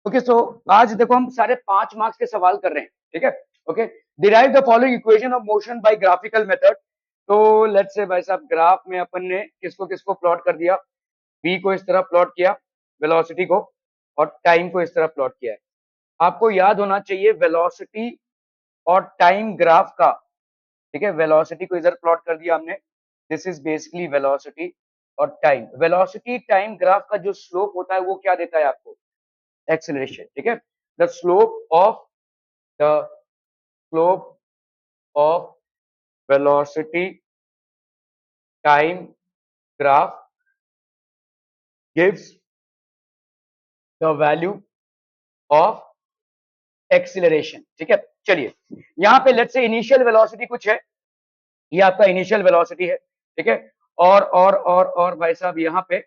Okay so आज देखो हम सारे 5 मार्क्स के सवाल कर रहे हैं, ठीक है। Okay, derive the following equation of motion by graphical method. तो लेट्स से भाई साहब ग्राफ में अपन ने किसको किसको प्लॉट कर दिया, v को इस तरह प्लॉट किया, वेलोसिटी को, और टाइम को इस तरह प्लॉट किया है। आपको याद होना चाहिए वेलोसिटी और टाइम ग्राफ का, ठीक है। वेलोसिटी को इधर प्लॉट कर दिया हमने, दिस इज बेसिकली वेलोसिटी, और टाइम, वेलोसिटी टाइम ग्राफ का जो स्लोप होता है वो क्या देता है आपको, एक्सेलरेशन, ठीक है। The slope of velocity time graph gives the value of acceleration, ठीक है। चलिए यहां पे लेट्स से इनिशियल वेलोसिटी कुछ है, ये आपका इनिशियल वेलोसिटी है, ठीक है। और भाई साहब यहाँ पे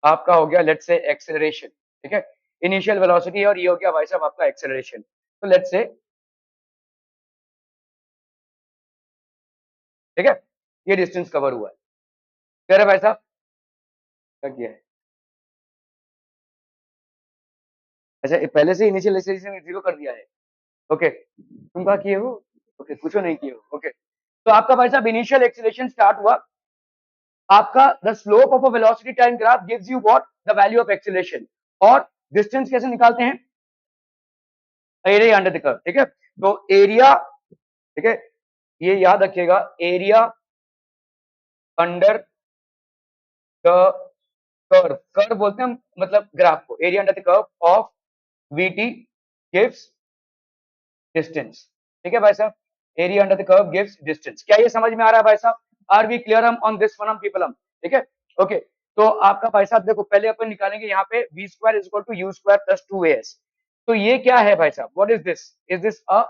आपका हो गया लेट्स से एक्सेलरेशन, ठीक है। इनिशियल वेलोसिटी और ये हो गया भाई साहब आपका एक्सेलरेशन। तो लेट्स से, ठीक है, ये डिस्टेंस कवर हुआ है, क्लियर है भाई साहब, क्या किया है। अच्छा, पहले से इनिशियल एक्सेलरेशन 0 कर दिया है, ओके। तुम क्या किए हो, ओके, कुछ नहीं किए हो, ओके। तो आपका भाई साहब इनिशियल एक्सेलरेशन स्टार्ट हुआ, आपका the slope of a velocity time graph gives you what, the value of acceleration. और डिस्टेंस कैसे निकालते हैं, एरिया अंडर द कर्व, ठीक है। तो एरिया, ठीक है, ये याद रखिएगा, area under the curve, curve बोलते हैं मतलब ग्राफ को, area under the curve of VT gives distance, ठीक है भाई साहब। Area under the curve gives distance. क्या ये समझ में आ रहा है भाई साहब, आर वी क्लियर हम ऑन दिस वन पीपल हम, ठीक है। ओके, तो आपका भाई साहब देखो पहले अपन निकालेंगे यहाँ पे V square is equal to U square plus 2as। तो ये क्या है भाई साहब, व्हाट इज दिस अ,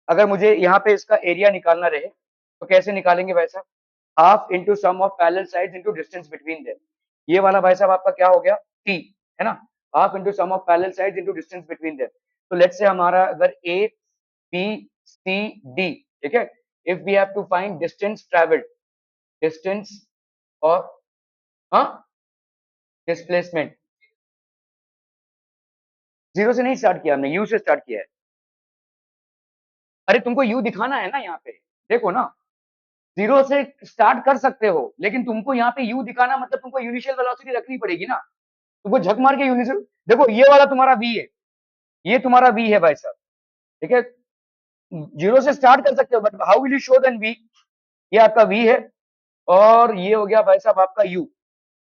अगर मुझे यहाँ पे इसका एरिया निकालना रहे तो कैसे निकालेंगे भाई साहब, half into sum of parallel sides into distance between them. ये वाला भाई साहब आपका क्या हो गया, टी, है ना, half into sum of parallel sides into distance between them. तो लेट्स से हमारा अगर ए बी सी डी, ठीक है, if we have to find distance travelled, distance और हाँ डिस्प्लेसमेंट, जीरो से नहीं स्टार्ट किया हमने, यू से स्टार्ट किया है। अरे तुमको यू दिखाना है ना यहाँ पे, देखो ना, जीरो से स्टार्ट कर सकते हो लेकिन तुमको यहाँ पे यू दिखाना मतलब तुमको इनिशियल वेलोसिटी रखनी पड़ेगी ना, तुमको झक मार के इनिशियल, देखो ये वाला तुम्हारा वी है, ये तुम्हारा वी है भाई साहब, ठीक है। जीरो से स्टार्ट कर सकते हो but how will you show then V, ये आपका वी है, और ये हो गया भाई साहब आपका you,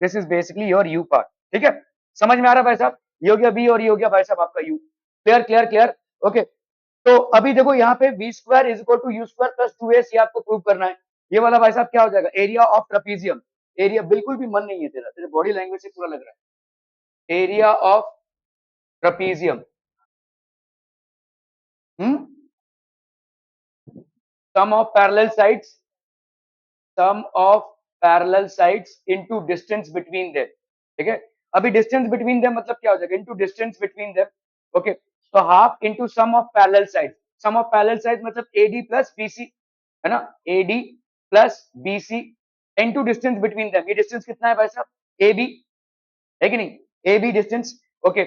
this is basically your you part, ठीक है। समझ में आ रहा है भाई साहब, ये हो गया वी और ये हो गया भाई साहब आपका U, clear clear clear, okay. तो अभी देखो यहाँ पे V square is equal to U square plus 2s, ये आपको प्रूव करना है। ये वाला भाई साहब क्या हो जाएगा, एरिया ऑफ ट्रेपीजियम, एरिया बिल्कुल भी मन नहीं है तेरा, तेरे बॉडी लैंग्वेज से पूरा लग रहा है, area of trapezium, hmm, sum of parallel sides, sum of parallel sides into distance between them, ठीक है। अभी डिस्टेंस बिटवीन देम मतलब क्या हो जाएगा, into distance between them, okay. तो half into sum of parallel sides, sum of parallel sides मतलब AD plus BC, है ना, AD plus BC into distance between them, ये डिस्टेंस कितना है भाई साहब, ए बी, है कि नहीं, ए बी डिस्टेंस, ओके।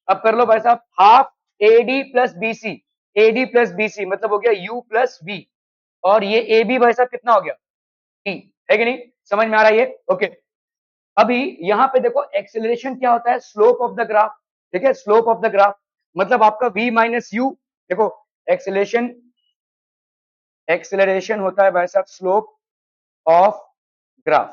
अब कर लो भाई साहब half AD plus BC, AD plus BC मतलब हो गया यू प्लस वी, और ये ए बी भाई साहब कितना हो गया, टी, है कि नहीं, समझ में आ रहा है ये, ओके। अभी यहाँ पे देखो एक्सेलरेशन क्या होता है, स्लोप ऑफ द ग्राफ, ठीक है, स्लोप ऑफ द ग्राफ मतलब आपका v माइनस यू, देखो एक्सेलरेशन, एक्सेलरेशन होता है भाई साहब स्लोप ऑफ ग्राफ,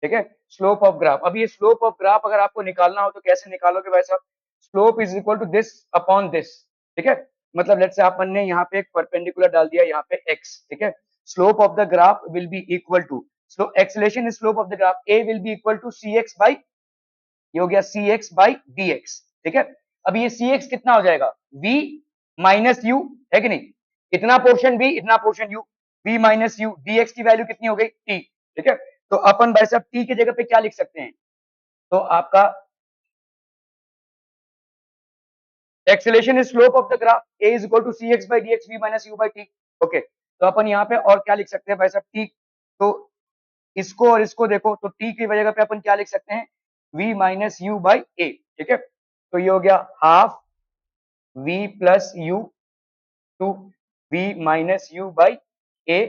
ठीक है, स्लोप ऑफ ग्राफ। अब ये स्लोप ऑफ ग्राफ अगर आपको निकालना हो तो कैसे निकालोगे भाई साहब, slope is equal to this upon this, ठीक है। मतलब लेट्स से अपन ने यहाँ पे एक परपेंडिकुलर डाल दिया यहाँ पे x, ठीक है, slope of the graph will be equal to, so acceleration is slope of the graph, a will be equal to cx by, ये हो गया cx बाई dx, ठीक है। अब ये cx कितना हो जाएगा, v माइनस यू, है कि नहीं, इतना पोर्शन v इतना portion u, v minus you, dx की वैल्यू कितनी हो गई t, ठीक है। तो अपन भाई साहब t की जगह पे क्या लिख सकते हैं, तो आपका acceleration is slope of the graph, a is equal to cx by dx, v minus you by t, okay. तो अपन यहाँ पे और क्या लिख सकते हैं भाई साहब t, तो इसको और इसको देखो तो t की जगह पे अपन क्या लिख सकते हैं, v minus you by a, ठीक है। तो ये हो गया half v plus u to v minus you by a,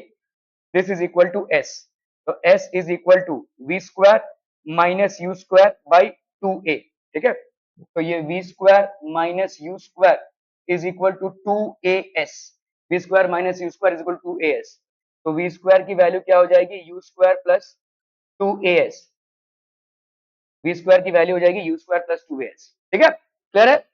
this is equal to s. तो S is equal to v square minus u square by two a, ठीक है। तो ये v square minus u square is equal to two A S, we square minus u square is equal to A s. तो v square की value क्या हो जाएगी, U square plus two A S, we square की value हो जाएगी U square plus two ए S, ठीक है, क्लियर है।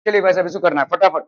चलिए भाई साहब इसको करना है फटाफट।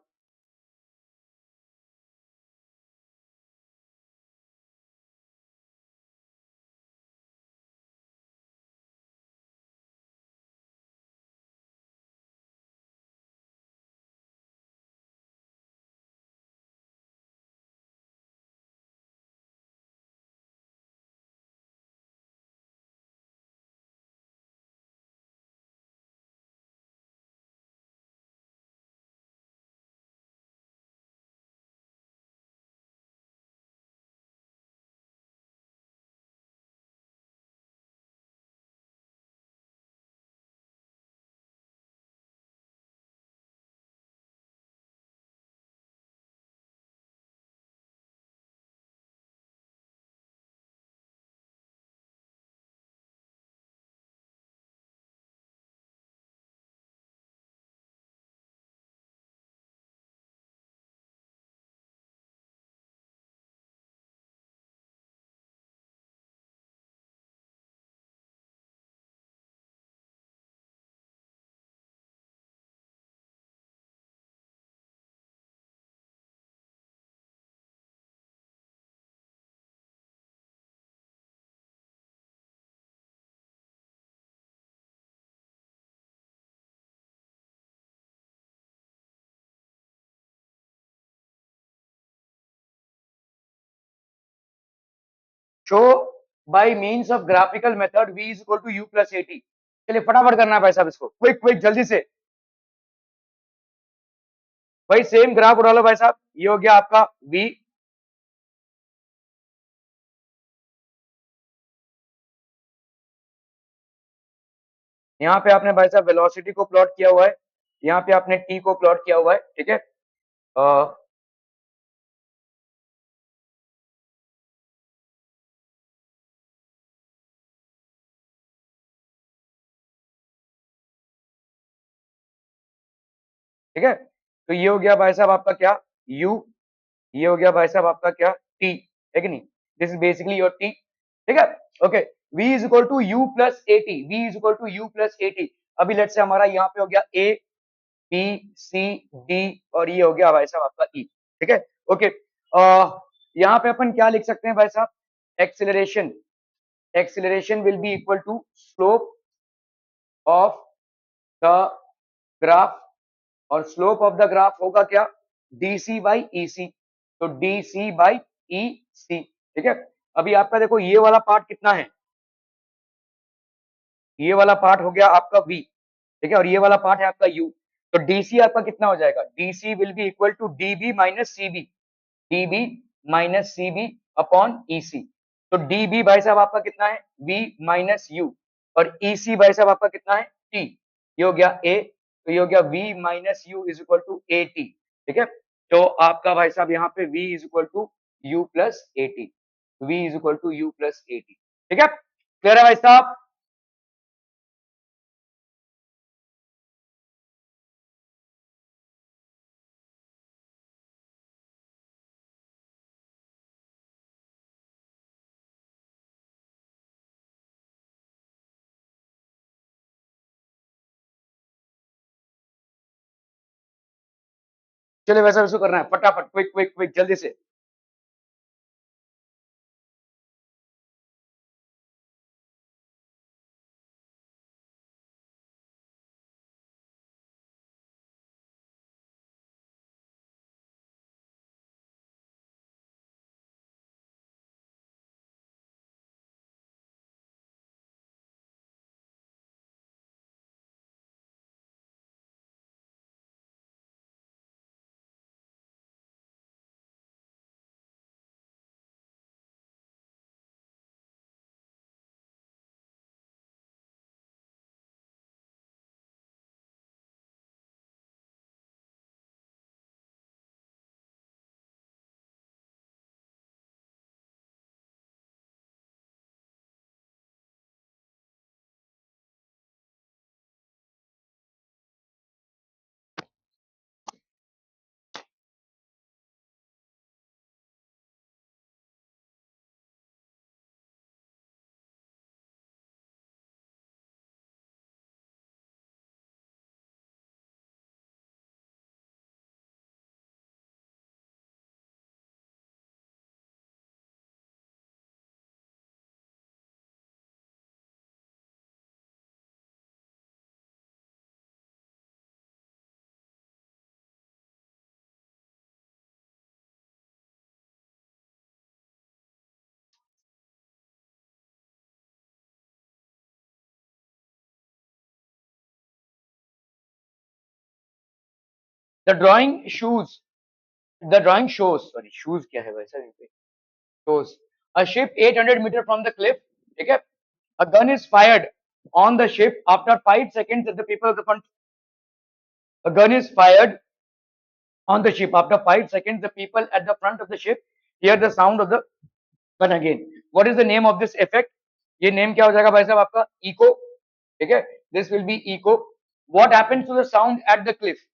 Show by means of graphical method v is equal to u plus AT. चलिए फटाफट करना है भाई साहब इसको, क्विक क्विक जल्दी से। भाई सेम ग्राफ उड़ा लो भाई साहब, ये हो गया आपका v, यहाँ पे आपने भाई साहब वेलोसिटी को प्लॉट किया हुआ है, यहाँ पे आपने t को प्लॉट किया हुआ है, ठीक है। ठीक है, तो ये हो गया भाई साहब आपका क्या u, ये हो गया भाई साहब आपका क्या t, है कि नहीं, this is basically your t, ठीक है। Okay, v is equal to U plus A T, V is equal to U plus A T. अभी लेट से हमारा यहाँ पे हो गया a बी सी डी और ये हो गया भाई साहब आपका ई, ठीक है। ओके, यहाँ पे अपन क्या लिख सकते हैं भाई साहब, acceleration, acceleration will be equal to slope of the graph, और स्लोप ऑफ द ग्राफ होगा क्या, डीसी बाई ई सी, तो डीसी बाई ई सी, ठीक है। अभी आपका देखो ये वाला पार्ट कितना है, ये वाला पार्ट हो गया आपका v, ठीक है, और ये वाला पार्ट है आपका u। तो डीसी आपका कितना हो जाएगा, DC will be equal to DB minus CB, DB minus CB upon EC. तो डीबी भाई साहब आपका कितना है, v माइनस यू, और ईसी भाई साहब आपका कितना है t, ये हो गया a, तो ये हो गया v minus U is equal to A T, ठीक है। तो आपका भाई साहब यहाँ पे v is equal to U plus A T, v is equal to U plus A T, ठीक है, क्लियर है भाई साहब। चलिए वैसा उसको करना है फटाफट, क्विक क्विक क्विक जल्दी से। The drawing shoes the drawing shows sorry shoes क्या है वैसा shows a ship 800 meter from the cliff. ठीक है, a gun is fired on the ship after 5 seconds at the people of the front. A gun is fired on the ship after 5 seconds. The people at the front of the ship hear the sound of the gun again. What is the name of this effect? ये name क्या हो जाएगा भाई साहब आपका? Eco. ठीक है, this will be echo. What happens to the sound at the cliff?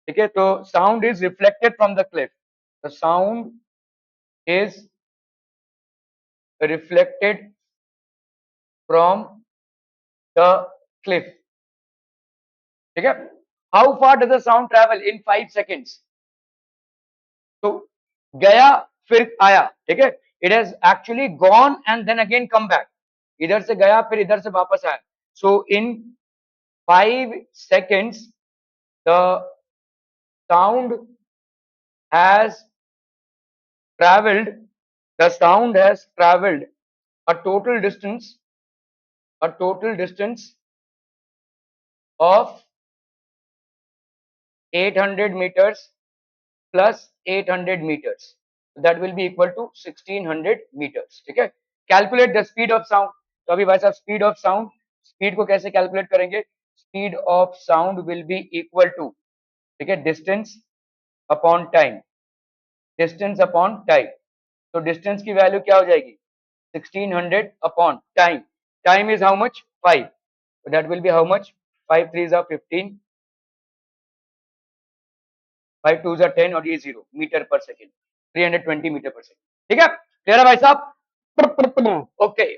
ठीक है, तो sound is reflected from the cliff. The sound is reflected from the cliff. ठीक है, how far does the sound travel in 5 seconds? तो गया फिर आया. ठीक है, it has actually gone and then again come back. इधर से गया फिर इधर से वापस आया. So in 5 seconds the sound has traveled the sound has traveled a total distance of 800 meters plus 800 meters. That will be equal to 1600 meters. ठीक है, calculate the speed of sound. तो अभी भाई साहब स्पीड ऑफ साउंड, स्पीड को कैसे calculate करेंगे? Speed of sound will be equal to, ठीक है, distance upon time. Distance upon time. तो डिस्टेंस की वैल्यू क्या हो जाएगी? 1600 upon time. Time is how much? 5. So that will be how much? 5 3s are 15, 5 2s are 10 और ये 0 metre पर सेकेंड. 320 मीटर पर सेकेंड. ठीक है, क्लियर है भाई साहब? ओके.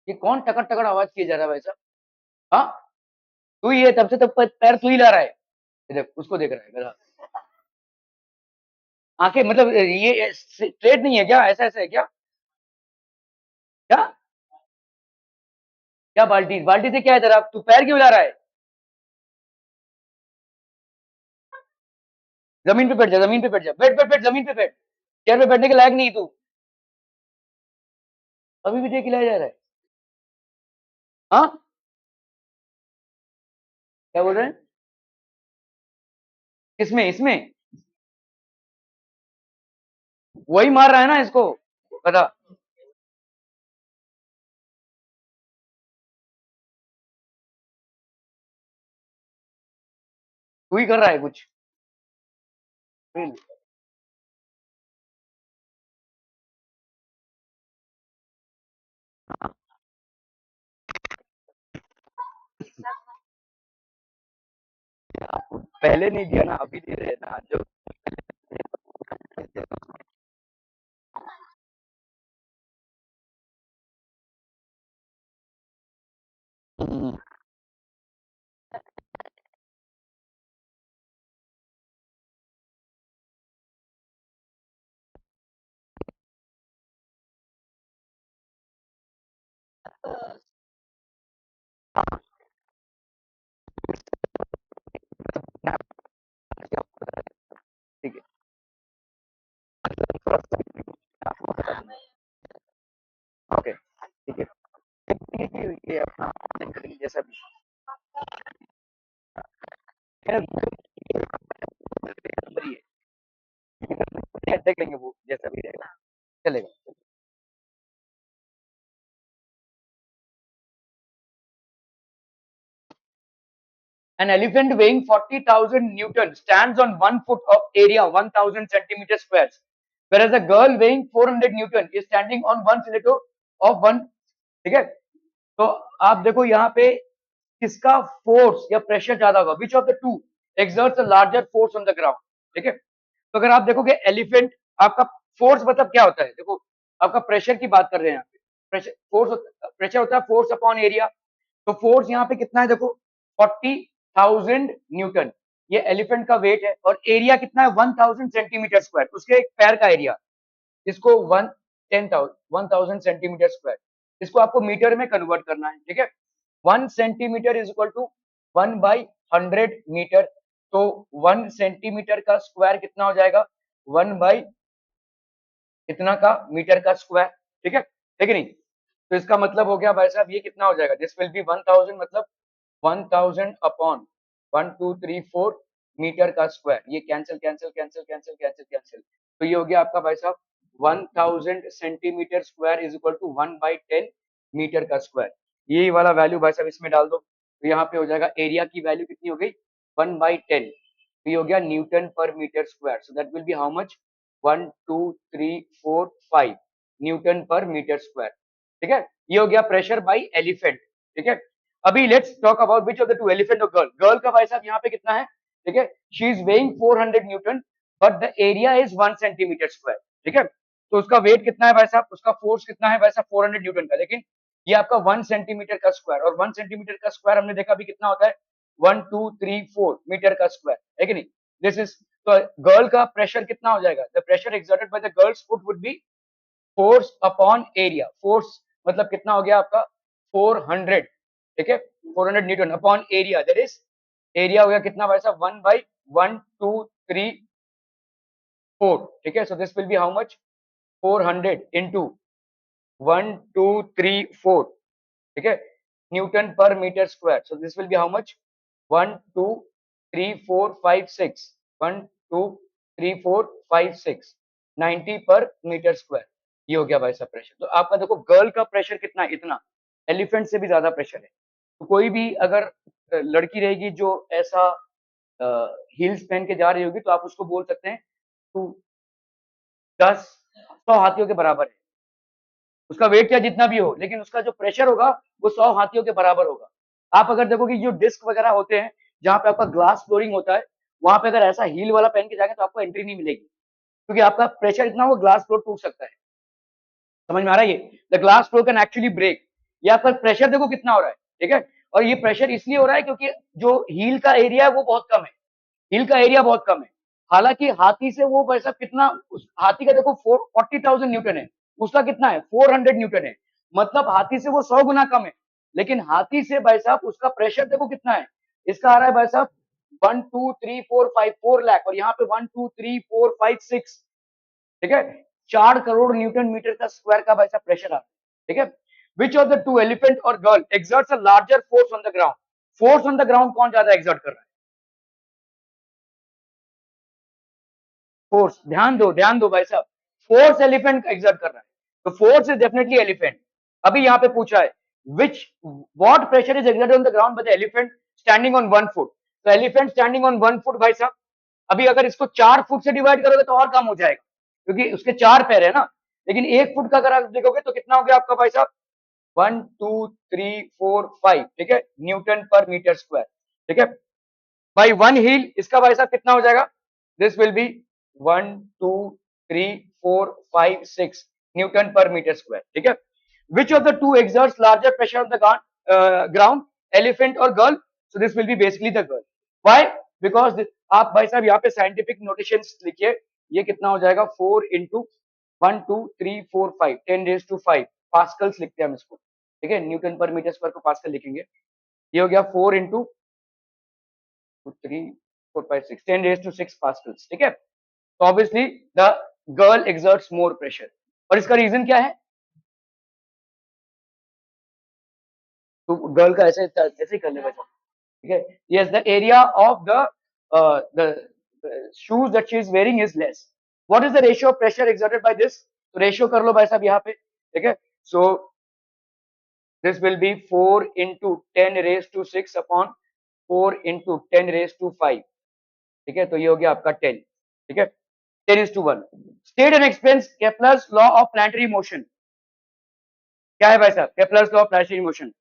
ये कौन टकर टकर आवाज किए जा रहा है भाई साहब? हाँ, तू ही है, तब से तब पैर तू ही ला रहा है. देख, उसको देख रहा है मेरा. आंखें मतलब ये स्ट्रेट नहीं है क्या? ऐसा ऐसा है क्या? क्या क्या बाल्टी बाल्टी से क्या है तेरा? तू पैर क्यों ला रहा है? जमीन पे बैठ जा, जमीन पे बैठ जा, बैठ बैठ बैठ, जमीन पे बैठ. चेयर पे बैठने के लायक नहीं तू. अभी भी देख खिलाया जा रहा है. हाँ, क्या बोल रहे हैं? किसमें? इसमें वही मार रहा है ना इसको. बता. तू ही कर रहा है कुछ. पहले नहीं दिया ना, अभी दे रहे हैं ना जो. ठीक है, ओके, ठीक है. ये अपना जैसा भी देख लेंगे वो जैसा भी रहेगा, चलेगा. An elephant weighing 40,000 Newton stands on 1 foot of area 1,000 centimeter squares, whereas a girl weighing 400 Newton is standing on 1 centimeter of one. ठीक है, तो आप देखो यहाँ पे किसका फोर्स या प्रेशर ज्यादा होगा? विच of the two exerts a larger force on the ground? ठीक है, तो अगर आप देखोगे एलिफेंट, आपका फोर्स मतलब क्या होता है? देखो, आपका प्रेशर की बात कर रहे हैं यहाँ पे. प्रेशर फोर्स, प्रेशर होता है फोर्स अपॉन एरिया. तो फोर्स यहाँ पे कितना है? देखो, 40,000 न्यूटन. ये एलिफेंट का वेट है और एरिया कितना है 1000 सेंटीमीटर स्क्वायर, उसके एक पैर का एरिया, इसको 1000 सेंटीमीटर स्क्वायर, इसको आपको मीटर में कन्वर्ट करना है, ठीक है। 1 centimetre is equal to 1/100 metre, तो 1 सेंटीमीटर का स्क्वायर कितना हो जाएगा, 1 इतना का मीटर का स्क्वायर, ठीक है कि नहीं। तो इसका मतलब हो गया भाई साहब ये कितना हो जाएगा, दिस विल बी 1000, मतलब 1000 अपॉन 1234 मीटर का स्क्वायर, ये cancel cancel cancel cancel cancel cancel, तो ये हो गया आपका भाई साहब 1000 centimetre square is equal to 1/10 metre का स्क्वायर। यही वाला वैल्यू भाई साहब इसमें डाल दो, तो यहाँ पे हो जाएगा एरिया की वैल्यू कितनी हो गई 1/10, तो ये हो गया newton per metre square, so that will be how much 1 2 3 4 5 newton per metre square, ठीक है। ये हो गया प्रेशर बाई एलिफेंट, ठीक है। अभी let's talk about which of the two, elephant और गर्ल। गर्ल का भाई साहब यहाँ पे कितना है, ठीक है, she is weighing 400 Newton but the area is 1 centimetre square, ठीक है। तो उसका वेट कितना है भाई साहब, उसका फोर्स कितना है भाई साहब 400 न्यूटन का, लेकिन ये आपका 1 सेंटीमीटर का स्क्वायर, और 1 सेंटीमीटर का स्क्वायर हमने देखा अभी कितना होता है 1 2 3 4 मीटर का स्क्वायर, है कि नहीं। दिस इज, तो गर्ल का प्रेशर कितना हो जाएगा, the pressure exerted by the girls foot would be force upon area, force मतलब कितना हो गया आपका 400, ठीक है, 400 Newton upon area, that is area हो गया कितना भाई साहब 1/1 2 3 4, ठीक है। So this will be how much 400 into 1 2 3 4, ठीक है, newton per metre square, so this will be how much 1 2 3 4 5 6 1 2 3 4 5 6 90 पर मीटर स्क्वायर, ये हो गया भाई साहब प्रेशर। तो आपका देखो गर्ल का प्रेशर कितना है, इतना, एलिफेंट से भी ज्यादा प्रेशर है। तो कोई भी अगर लड़की रहेगी जो ऐसा हील्स पहन के जा रही होगी, तो आप उसको बोल सकते हैं तू 100 हाथियों के बराबर है, उसका वेट क्या जितना भी हो, लेकिन उसका जो प्रेशर होगा वो 100 हाथियों के बराबर होगा। आप अगर देखोगे जो डिस्क वगैरह होते हैं जहां पे आपका ग्लास फ्लोरिंग होता है, वहां पे अगर ऐसा हील वाला पहन के जाएंगे तो आपको एंट्री नहीं मिलेगी, क्योंकि आपका प्रेशर इतना होगा ग्लास फ्लोर टूट सकता है। समझ में आ रहा है, ये the glass floor can actually break. ये आपका प्रेशर देखो कितना हो रहा है, ठीक है, और ये प्रेशर इसलिए हो रहा है क्योंकि जो हील का एरिया है वो बहुत कम है, हील का एरिया बहुत कम है। हालांकि हाथी से वो वैसा कितना, हाथी का देखो 40,000 न्यूटन है, उसका कितना है 400 न्यूटन है, मतलब हाथी से वो 100 गुना कम है। लेकिन हाथी से भाई साहब उसका प्रेशर देखो कितना है, इसका आ रहा है भाई साहब 1 2 3 4 5 4 लाख, और यहाँ पे 1 2 3 4 5 6, ठीक है, 4 करोड़ न्यूटन मीटर का स्क्वायर का वैसा प्रेशर आता है, ठीक है। Which of the two, elephant और girl, exerts a larger force on the ground, force on the ground कौन ज्यादा एक्सर्ट कर रहा है, फोर्स, ध्यान दो भाई साहब, फोर्स एलिफेंट एक्सर्ट कर रहा है, तो फोर्स इज डेफिनेटली एलिफेंट। अभी यहाँ पे पूछा है विच what pressure is exerted on the ground by the elephant standing on 1 foot, तो एलिफेंट स्टैंडिंग ऑन 1 फुट भाई साहब, अभी अगर इसको 4 फुट से डिवाइड करोगे तो और कम हो जाएगा, क्योंकि उसके 4 पैर है ना, लेकिन 1 फुट का अगर आप देखोगे तो कितना हो गया आपका भाई साहब 1 2 3 4 5, ठीक है, न्यूटन पर मीटर स्क्वायर, ठीक है। बाई वन हील इसका भाई साहब कितना हो जाएगा, this will be 1 2 3 4 5 6 newton per metre square, ठीक है। Which of the two exerts larger pressure on the ground, elephant और girl, so this will be basically the girl. Why, because आप भाई साहब यहाँ पे साइंटिफिक नोटेशन लिखिए, ये कितना हो जाएगा 4 इंटू 1 2 3 4 5 10⁻⁵ पास्कल्स लिखते हैं हम इसको, ठीक है, न्यूटन पर मीटर स्क्वायर को पास्कल लिखेंगे। ये हो गया 4 इंटू 3 4 5 6 10⁻⁶ पास्कल्स, ठीक है। तो obviously the girl exerts more pressure, और इसका रीजन क्या है, तो गर्ल का ऐसे ऐसे ही करने में, ठीक है। Yes, the area of the shoes that she is wearing is less. What is the ratio of pressure exerted by this, तो रेशियो कर लो भाई साहब यहाँ पे, ठीक है। So this will B 4 into 10⁻⁶ upon 4 into 10⁻⁵, ठीक है, तो ये हो गया आपका 10, ठीक है, 10:1। State and explain Kepler's law of planetary motion, क्या है भाई साहब Kepler's law of planetary motion,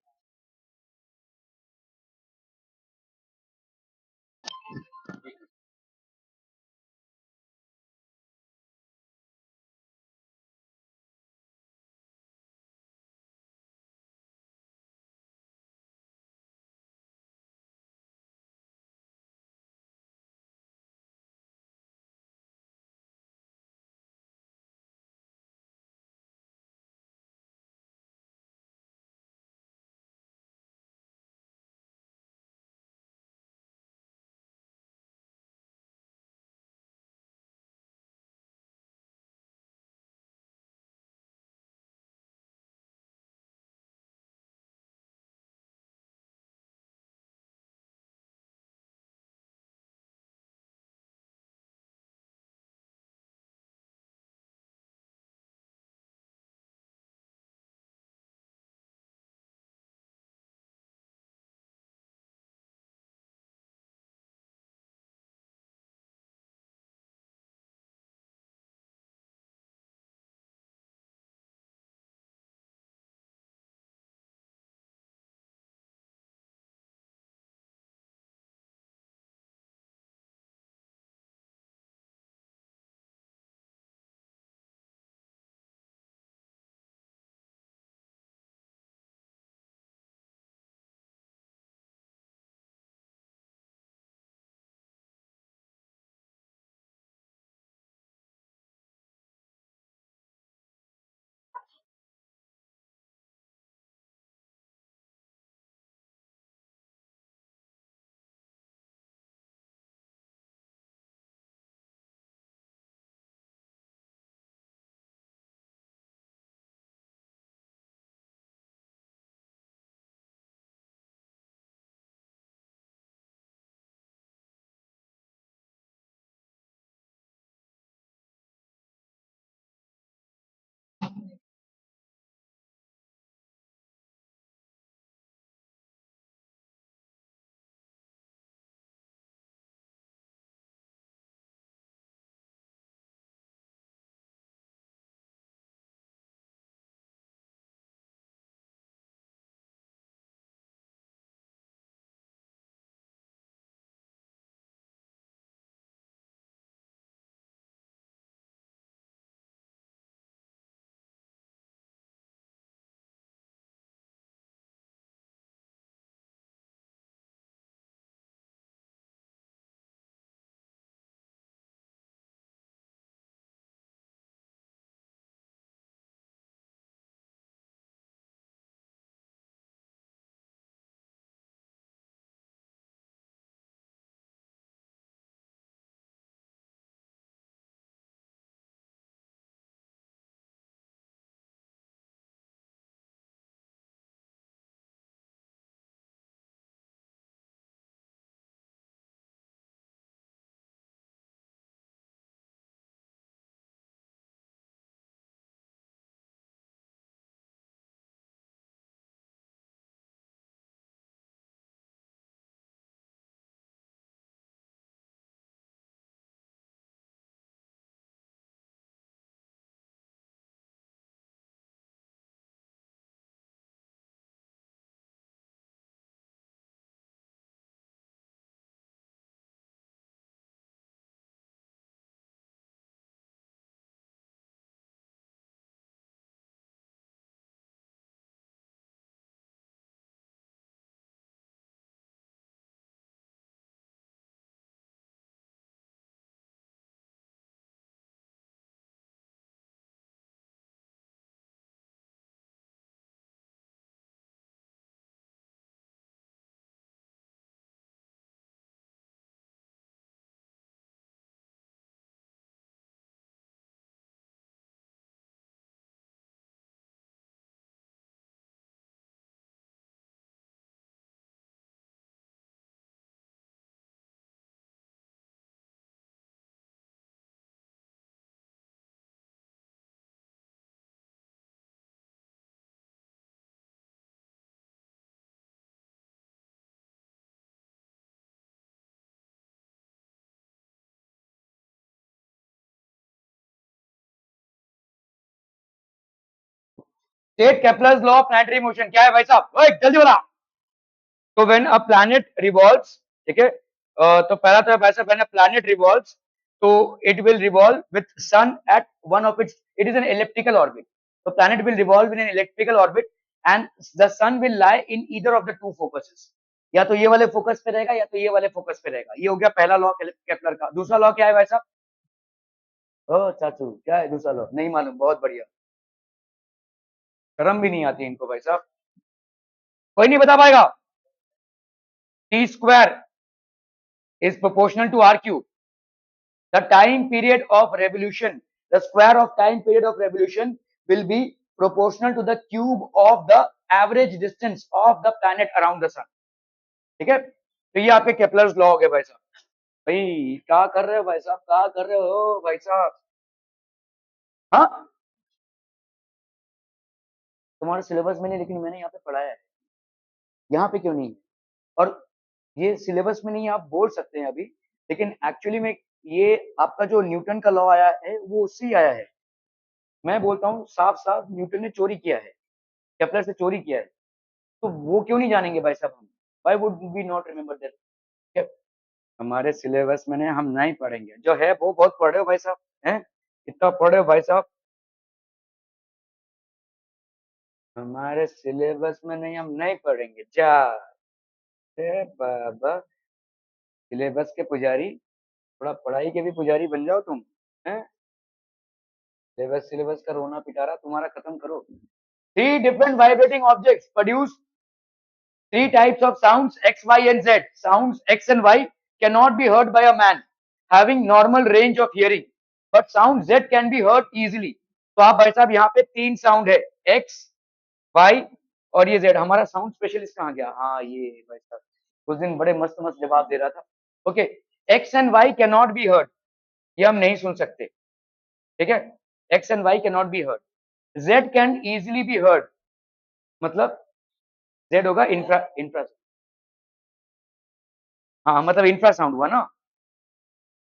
state Kepler's law of planetary motion क्या है भाई साहब? ओए जल्दी बोला। तो व्हेन अ प्लैनेट रिवॉल्व्स, ठीक है, तो पहला तो भाई साहब व्हेन अ प्लैनेट रिवॉल्व्स, तो it will revolve with sun at one of its, it is an elliptical orbit. तो planet will revolve in an elliptical orbit and the sun will lie in either of the two focuses. या तो ये वाले focus पे रहेगा या तो ये वाले फोकस पे रहेगा। ये हो गया पहला लॉ केपलर का। दूसरा लॉ क्या है भाई साहब? ओ चाचू, क्या है दूसरा लॉ? नहीं मालूम, बहुत बढ़िया। शर्म भी नहीं आती इनको भाई साहब। कोई नहीं बता पाएगा। T square is proportional to r cube. The time period of revolution, the square of time period of revolution will be proportional to the cube of the average distance of the planet around the sun. ठीक है, तो ये आपके Kepler's law हो गए भाई साहब। भाई क्या कर रहे हो भाई साहब, क्या कर रहे हो भाई साहब? हाँ, तुम्हारे सिलेबस में नहीं, लेकिन मैंने यहाँ पे पढ़ाया है। यहाँ पे क्यों नहीं है? और ये सिलेबस में नहीं है, आप बोल सकते हैं अभी, लेकिन एक्चुअली में ये आपका जो न्यूटन का लॉ आया है वो उससे ही आया है। मैं बोलता हूँ साफ साफ न्यूटन ने चोरी किया है, केपलर से चोरी किया है। तो वो क्यों नहीं जानेंगे भाई साहब हम? Why would we not remember that? हमारे सिलेबस में हम नहीं पढ़ेंगे, जो है वो बहुत पढ़े हो भाई साहब, हैं कितना पढ़े हो भाई साहब? हमारे सिलेबस में नहीं, हम नहीं पढ़ेंगे जा। बाबा, सिलेबस के पुजारी, थोड़ा पढ़ाई के भी पुजारी बन जाओ तुम, हैं? सिलेबस सिलेबस का रोना पिटारा तुम्हारा खत्म करो। Three different vibrating objects produce three types of sounds X, Y, and Z. Sounds X and Y cannot be heard by a man having normal range of hearing, but sound Z can be heard easily. तो आप भाई साहब यहाँ पे तीन sound है, X, Y और ये Z। हमारा साउंड स्पेशलिस्ट कहाँ गया? हाँ ये भाई साहब उस दिन बड़े मस्त मस्त जवाब दे रहा था। Okay, X and Y cannot be heard, ये हम नहीं सुन सकते, ठीक है? X and Y cannot be heard. Z can easily be heard, मतलब Z होगा इंफ्रा इंफ्रा। हाँ मतलब इंफ्रा साउंड हुआ ना,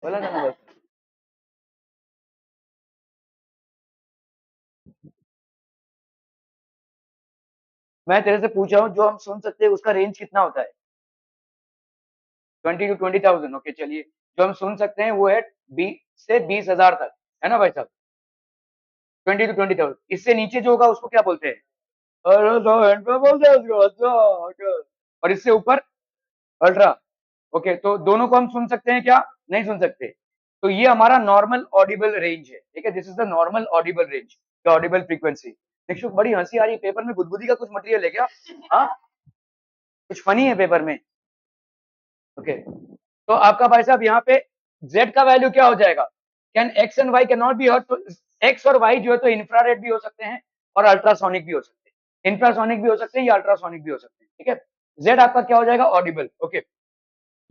बोला था ना भाई। मैं तेरे से पूछ रहा हूँ जो हम सुन सकते हैं उसका रेंज कितना होता है? 20 to 20,000। ओके चलिए, जो हम सुन सकते हैं वो है 20 से 20,000 तक, है ना भाई साहब? 20 to 20,000। इससे नीचे जो होगा उसको क्या बोलते हैं? अरे तो इंफ्रा बोलते हैं उसको। अच्छा, okay। और इससे ऊपर अल्ट्रा। ओके, तो दोनों को हम सुन सकते हैं क्या? नहीं सुन सकते। तो ये हमारा नॉर्मल ऑडिबल रेंज है, ठीक है? This is the normal Audible range, the Audible frequency. देखो बड़ी हंसी आ रही है, पेपर में गुदगुदी का कुछ मटेरियल है क्या? हाँ, कुछ फनी है पेपर में? ओके, तो आपका भाई साहब यहाँ पे Z का वैल्यू क्या हो जाएगा? Can X and Y can not be heard. तो X और Y जो है तो इंफ्रारेड भी हो सकते हैं और अल्ट्रासोनिक भी हो सकते हैं। इंफ्रासोनिक भी हो सकते हैं या अल्ट्रासोनिक भी हो सकते हैं, ठीक है? Z आपका क्या हो जाएगा? ऑडिबल। ओके,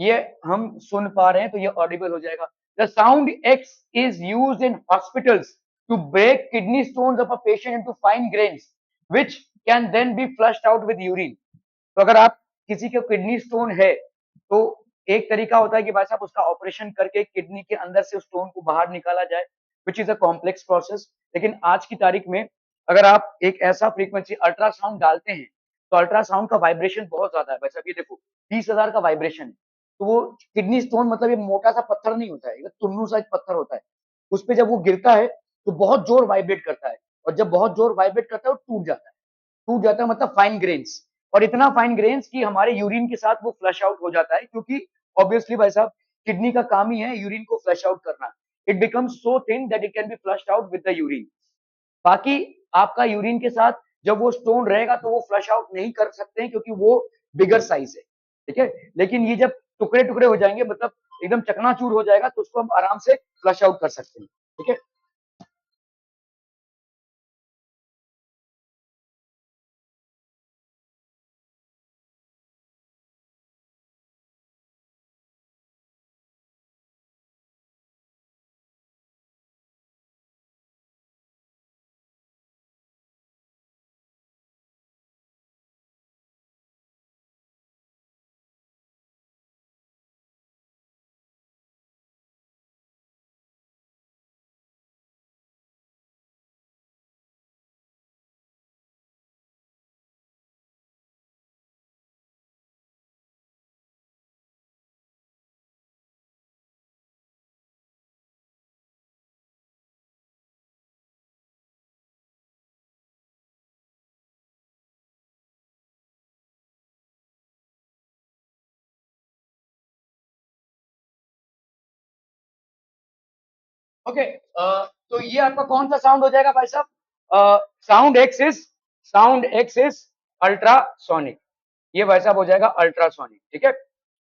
ये हम सुन पा रहे हैं तो ये ऑडिबल हो जाएगा। The sound X is used in hospitals to break kidney stones of a patient into fine grains which can then be flushed out with urine. तो अगर आप किसी के किडनी स्टोन है तो एक तरीका होता है कि भाई साहब उसका ऑपरेशन करके किडनी के अंदर से उस स्टोन को बाहर निकाला जाए, which is a complex process. लेकिन आज की तारीख में अगर आप एक ऐसा फ्रीक्वेंसी अल्ट्रासाउंड डालते हैं तो अल्ट्रासाउंड का वाइब्रेशन बहुत ज्यादा है भाई साहब। ये देखो 20,000 का वाइब्रेशन है। तो वो किडनी स्टोन मतलब ये मोटा सा पत्थर नहीं होता है, ये तुन्नू सा एक पत्थर होता है। उस पर जब वो गिरता है तो बहुत जोर वाइब्रेट करता है, और जब बहुत जोर वाइब्रेट करता है वो टूट जाता है। टूट जाता है मतलब फाइन ग्रेन्स, और इतना फाइन ग्रेन्स कि हमारे यूरिन के साथ वो फ्लश आउट हो जाता है, क्योंकि ऑब्वियसली भाई साहब किडनी का काम ही है यूरिन को फ्लश आउट करना। It becomes so thin that it can be flushed out with the urine. बाकी आपका यूरिन के साथ जब वो स्टोन रहेगा तो वो फ्लश आउट नहीं कर सकते हैं, क्योंकि वो बिगर साइज है, ठीक है? लेकिन ये जब टुकड़े टुकड़े हो जाएंगे, मतलब एकदम चकनाचूर हो जाएगा, तो उसको हम आराम से फ्लश आउट कर सकते हैं, ठीक है? ओके, तो ये आपका कौन सा साउंड हो जाएगा भाई साहब? साउंड एक्स इज अल्ट्रासोनिक, ये भाई साहब हो जाएगा अल्ट्रासोनिक, ठीक है।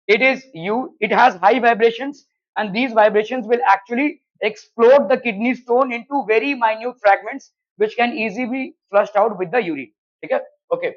It has high vibrations, and these vibrations will actually explode the kidney stone into very minute fragments which can easily be flushed out with the urine, ठीक है। Okay,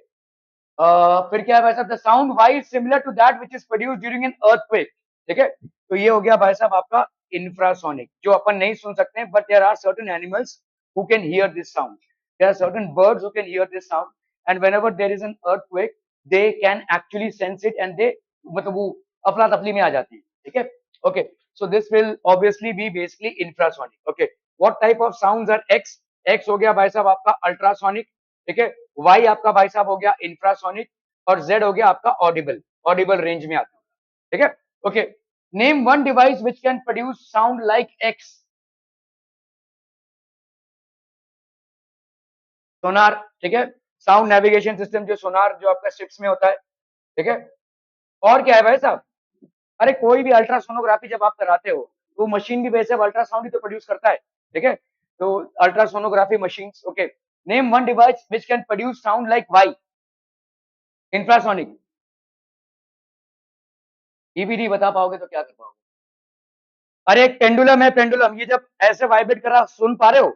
फिर क्या है भाई साहब? The sound Y similar to that which is produce during an earthquake, ठीक है। तो ये हो गया भाई साहब आपका इंफ्रासोनिक, जो अपन नहीं सुन सकते, but there are certain animals who can hear this sound, there are certain birds who can hear this sound, and whenever there is an earthquake they can actually sense it, and they मतलब वो अफरा तफरी में आ जाती है, ठीक है। Okay, so this will obviously be basically infrasonic. Okay, what type of sounds are X? X हो गया भाई साहब आपका अल्ट्रासोनिक, ठीक है। वाई आपका भाई साहब हो गया इंफ्रासोनिक, और जेड हो गया आपका ऑडिबल, ऑडिबल रेंज में आता है, ठीक है। Okay, name one device which can produce sound like x. Sonar, ठीक है, साउंड नेविगेशन सिस्टम, जो सोनार जो आपका शिप्स में होता है, ठीक है। और क्या है भाई साहब? अरे कोई भी अल्ट्रासोनोग्राफी जब आप कराते हो तो मशीन भी वैसे अल्ट्रासाउंड ही तो प्रोड्यूस करता है, ठीक है। तो ultrasonography machine, okay. Name one device which can produce sound like why, infrasonic. ये भी नहीं बता पाओगे तो क्या कर पाओगे? अरे एक पेंडुलम है, पेंडुलम, ये जब ऐसे वाइब्रेट कर रहा, सुन पा रहे हो?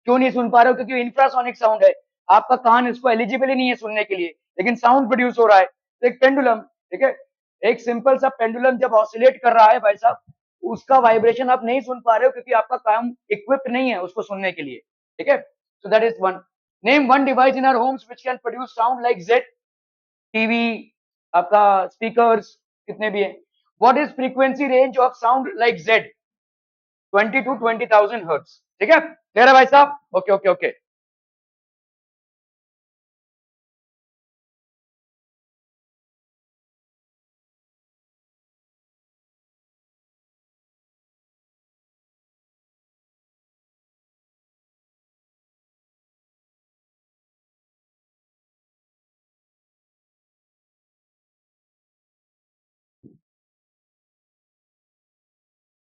क्यों नहीं सुन पा रहे हो? क्योंकि इंफ्रासोनिक साउंड है, आपका कान इसको एलिजिबल ही नहीं है सुनने के लिए, लेकिन साउंड प्रोड्यूस हो रहा है। तो एक पेंडुलम, ठीक है, एक सिंपल सा पेंडुलम जब ऑसिलेट कर रहा है भाई साहब, उसका वाइब्रेशन आप नहीं सुन पा रहे हो क्योंकि आपका कान इक्विप्ड नहीं है उसको सुनने के लिए, ठीक है। So that is one. Name one device in our homes which can produce sound like Z. TV, आपका स्पीकर्स, कितने भी है। What is frequency range of sound like Z? 20 to 20,000 hertz, ठीक है। क्लियर है भाई साहब? Okay okay okay.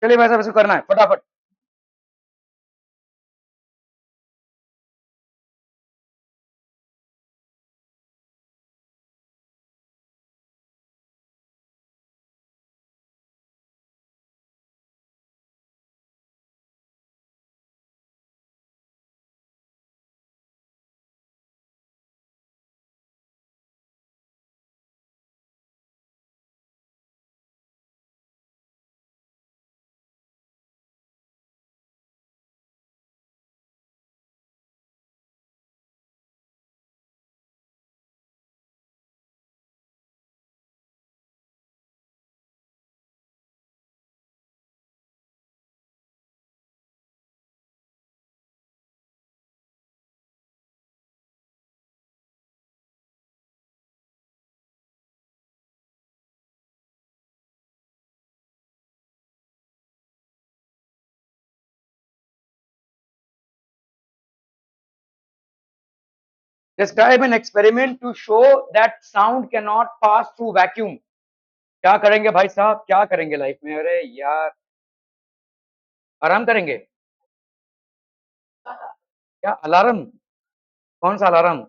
चलिए भाई साहब इसको करना है फटाफट। Describe an experiment to show that sound can not pass through vacuum. क्या करेंगे भाई साहब, क्या करेंगे लाइफ में? अरे यार, आराम करेंगे। क्या अलार्म? कौन सा अलार्म?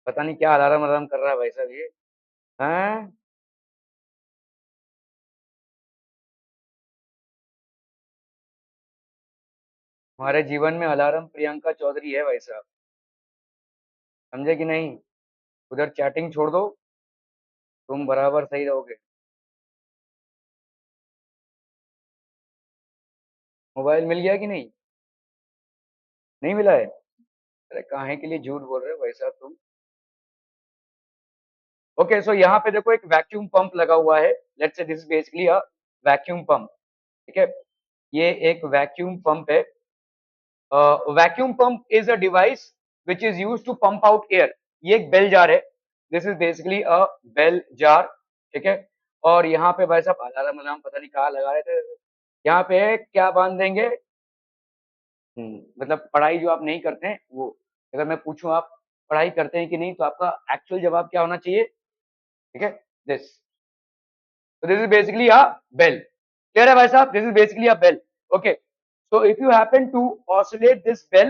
पता नहीं क्या अलार्म अलार्म कर रहा है भाई साहब ये। हैं? हमारे जीवन में अलार्म प्रियंका चौधरी है भाई साहब, समझे कि नहीं? उधर चैटिंग छोड़ दो, तुम बराबर सही रहोगे। मोबाइल मिल गया कि नहीं? नहीं मिला है? अरे काहे के लिए झूठ बोल रहे हो भाई साहब तुम? ओके, सो यहाँ पे देखो एक वैक्यूम पंप लगा हुआ है। Let's say this is basically a vacuum pump, ठीक है। ये एक वैक्यूम पंप है। Vacuum pump is a device which is use to pump out air. ये एक बेल जार है, this is basically a bell jar, ठीक है। और यहाँ पे भाई साहब अलार्म अलार्म पता नहीं कहाँ लगा रहे थे। यहाँ पे क्या बांध देंगे? मतलब पढ़ाई जो आप नहीं करते हैं वो, अगर मैं पूछूं आप पढ़ाई करते हैं कि नहीं, तो आपका एक्चुअल जवाब क्या होना चाहिए? ठीक है, this. So this is basically a bell. Clear है भाई साहब? This is basically a bell. Okay, so if you happen to oscillate this bell,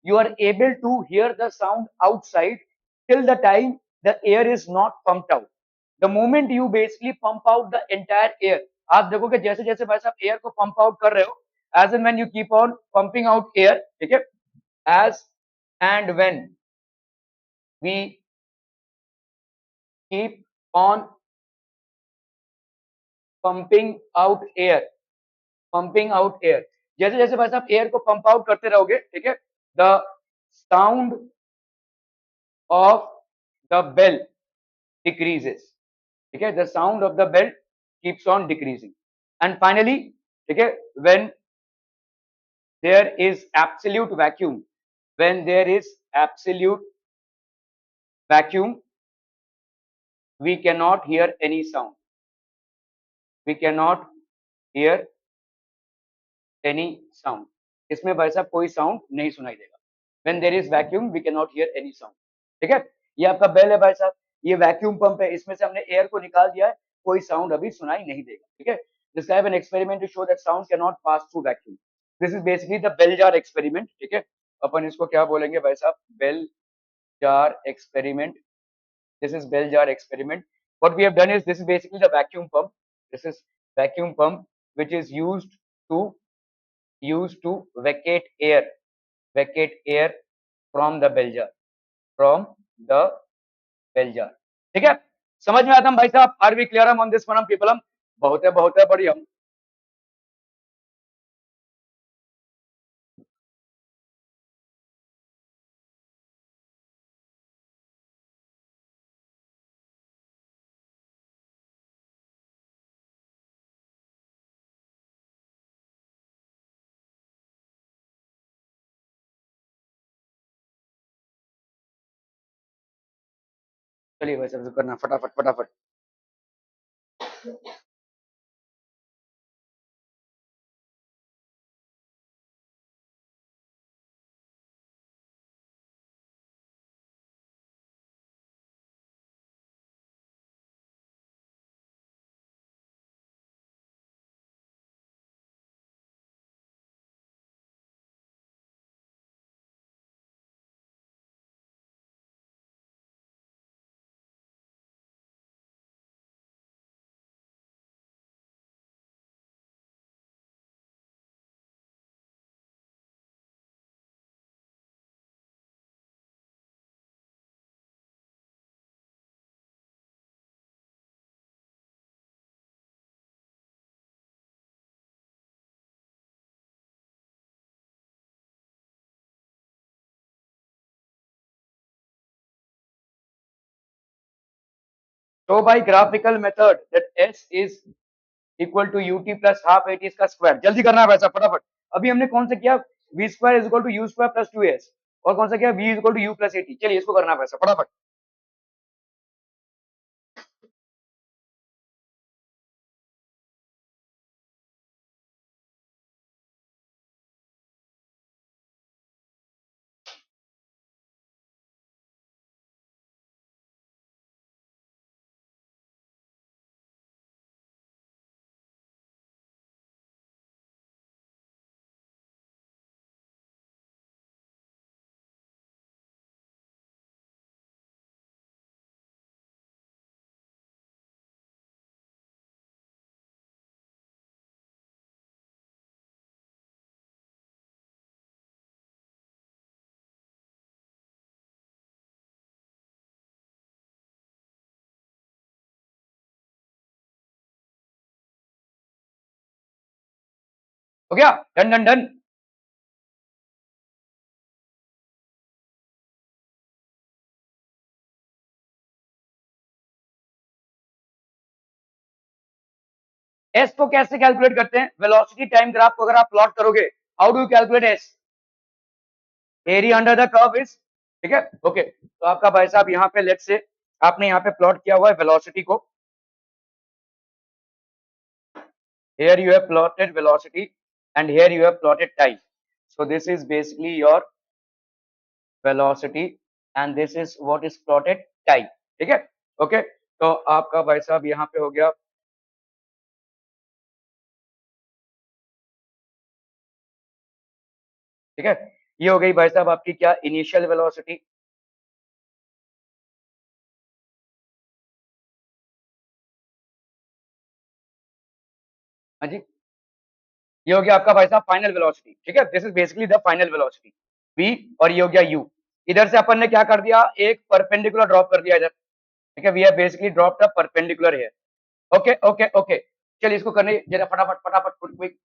you are able to hear the sound outside till the time the air is not pumped out. The moment you basically pump out the entire air, आप देखोगे जैसे जैसे भाई साहब air को pump out कर रहे हो, as and when you keep on pumping out air, ठीक है, as and when we keep on pumping out air, pumping out air, जैसे जैसे भाई साहब एयर को पंप आउट करते रहोगे, ठीक है, the sound of the bell decreases. ठीक है, the sound of the bell keeps on decreasing, and finally, ठीक है, when there is absolute vacuum, when there is absolute vacuum, we cannot hear any sound, we cannot hear any sound. इसमें भाई साहब कोई sound नहीं सुनाई देगा. when there is vacuum we cannot hear any sound. ठीक है, ये आपका बेल है भाई साहब, ये वैक्यूम पंप है, इसमें से हमने एयर को निकाल दिया है, कोई साउंड अभी सुनाई नहीं देगा. ठीक है, describe an experiment to show that sound cannot pass through vacuum. this is basically the bell jar experiment. ठीक है, अपन इसको क्या बोलेंगे भाई साहब, bell jar experiment. this is bell jar experiment. what we have done is, this is basically the vacuum pump, this is vacuum pump which is to used to vacate air from the bell jar, from the bell jar. ठीक है, समझ में आता हम भाई साहब? Are we clear on this one people? बहुत है बढ़िया. चलिए भाई साहब करना फटाफट फटाफट. तो भाई graphical method that s is equal to ut plus half at इसका स्क्वायर, जल्दी करना है वैसा फटाफट. अभी हमने कौन सा किया, v square is equal to u square plus 2s, और कौन सा किया, v is equal to u plus at. चलिए इसको करना है वैसा फटाफट. हो गया, डन डन डन. एस को कैसे कैलकुलेट करते हैं, वेलोसिटी टाइम ग्राफ को अगर आप प्लॉट करोगे, how do you calculate S, area under the curve is. ठीक है, ओके, तो आपका भाई साहब यहाँ पे लेट्स से आपने यहाँ पे प्लॉट किया हुआ है वेलोसिटी को, here you have plotted velocity and here you have plotted time. So this is basically your velocity and this is what is plotted time. ठीक है, ओके, तो आपका भाई साहब यहाँ पे हो गया ठीक है, ये हो गई भाई साहब आपकी क्या इनिशियल वेलोसिटी। हाँ जी, ये हो गया आपका भाई साहब फाइनल वेलोसिटी। ठीक है, this is basically the final velocity v, और ये हो गया u। इधर से अपन ने क्या कर दिया, एक परपेंडिकुलर ड्रॉप कर दिया इधर। ठीक है, we have basically dropped a perpendicular here. Okay okay okay, चलिए इसको करने जरा फटाफट फटाफट क्विक।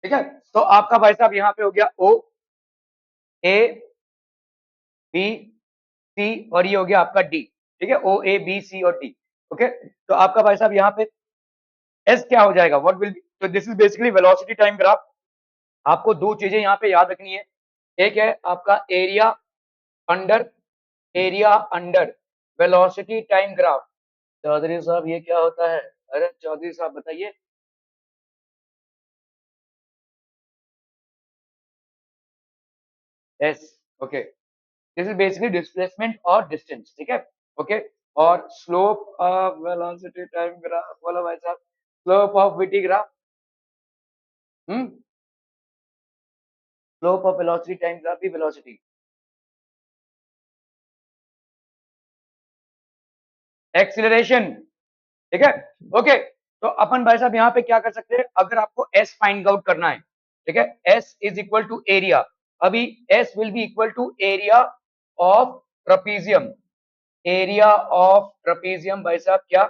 ठीक है, तो आपका भाई साहब यहाँ पे हो गया ओ, ए, बी, सी, और ये हो गया आपका डी। ठीक है, ओ ए बी सी और डी। ओके, तो आपका भाई साहब यहाँ पे एस क्या हो जाएगा, व्हाट विल बी, तो this is basically velocity time graph. आपको दो चीजें यहाँ पे याद रखनी है, एक है आपका under area under velocity time graph. Chaudhary साहब ये क्या होता है, अरे चौधरी साहब बताइए। Yes, okay, this is basically displacement और डिस्टेंस। ठीक है, ओके, और slope of velocity time graph बोला भाई साहब, slope of VT graph, hmm, slope of velocity time graph भी वेलोसिटी, एक्सीलरेशन। ठीक है, ओके, तो अपन भाई साहब यहाँ पे क्या कर सकते हैं, अगर आपको एस फाइंड आउट करना है, ठीक है, s is equal to area. अभी s will be equal to area of trapezium, area of trapezium भाई साहब क्या,